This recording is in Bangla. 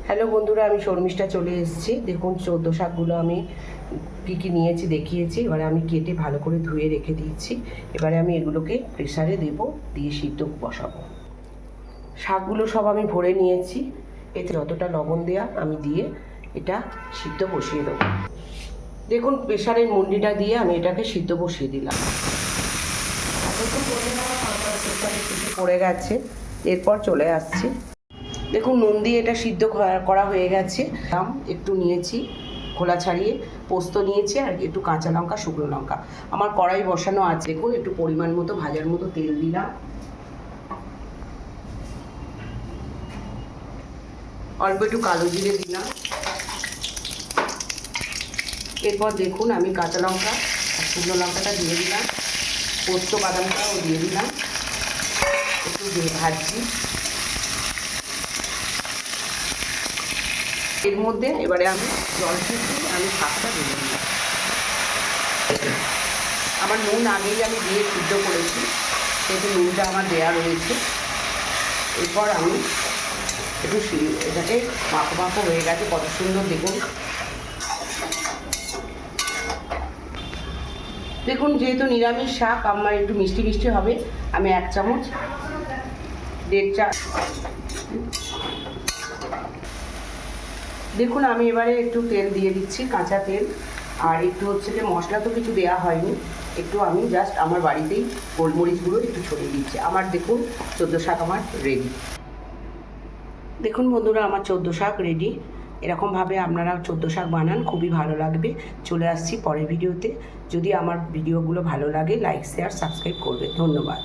হ্যালো বন্ধুরা, আমি শর্মিষ্ঠা চলে এসেছি। দেখুন চোদ্দো শাকগুলো আমি কী নিয়েছি দেখিয়েছি। এবারে আমি কেটে ভালো করে ধুয়ে রেখে দিয়েছি। এবারে আমি এগুলোকে প্রেসারে দেব, দিয়ে সিদ্ধ বসাবো। শাকগুলো সব আমি ভরে নিয়েছি। এতে যতটা লবণ দেওয়া আমি দিয়ে এটা সিদ্ধ বসিয়ে দেবো। দেখুন প্রেসারের মুন্ডিটা দিয়ে আমি এটাকে সিদ্ধ বসিয়ে দিলাম। পড়ে গেছে, এরপর চলে আসছি। দেখুন নুন দিয়ে এটা সিদ্ধ করা হয়ে গেছে। একটু নিয়েছি খোলা ছাড়িয়ে, পোস্ত নিয়েছি আর একটু কাঁচা লঙ্কা, শুকনো লঙ্কা। আমার কড়াই বসানো আছে। দেখুন একটু পরিমাণ মতো ভাজার মতো তেল দিলাম, অল্প একটু কালো জিরে দিলাম। এরপর দেখুন আমি কাঁচা লঙ্কা আর শুকনো লঙ্কাটা দিয়ে দিলাম, পোস্ত বাদামটাও দিয়ে দিলাম, একটু ভাজছি। এর মধ্যে এবারে আমি জল দিয়ে আমি শাকটা দিয়ে দিলাম। আমার নুন আগেই আমি দিয়ে সিদ্ধ করেছি, সেহেতু নুনটা আমার দেওয়া রয়েছে। এরপর আমি একটু এটাকে মাখো মাখো হয়ে গেছে, কত সুন্দর দেখুন। দেখুন যেহেতু নিরামিষ শাক আমার একটু মিষ্টি মিষ্টি হবে, আমি 1 চামচ 1.5 চা দেখুন আমি এবারে একটু তেল দিয়ে দিচ্ছি, কাঁচা তেল। আর একটু হচ্ছে যে মশলা তো কিছু দেওয়া হয়নি, একটু আমি জাস্ট আমার বাড়িতেই গোলমরিচগুলো একটু ছড়িয়ে দিচ্ছি। আমার দেখুন চোদ্দো শাক আমার রেডি। দেখুন বন্ধুরা আমার চোদ্দো শাক রেডি। এরকমভাবে আপনারা চোদ্দো শাক বানান, খুবই ভালো লাগবে। চলে আসছি পরের ভিডিওতে। যদি আমার ভিডিওগুলো ভালো লাগে লাইক শেয়ার সাবস্ক্রাইব করবে। ধন্যবাদ।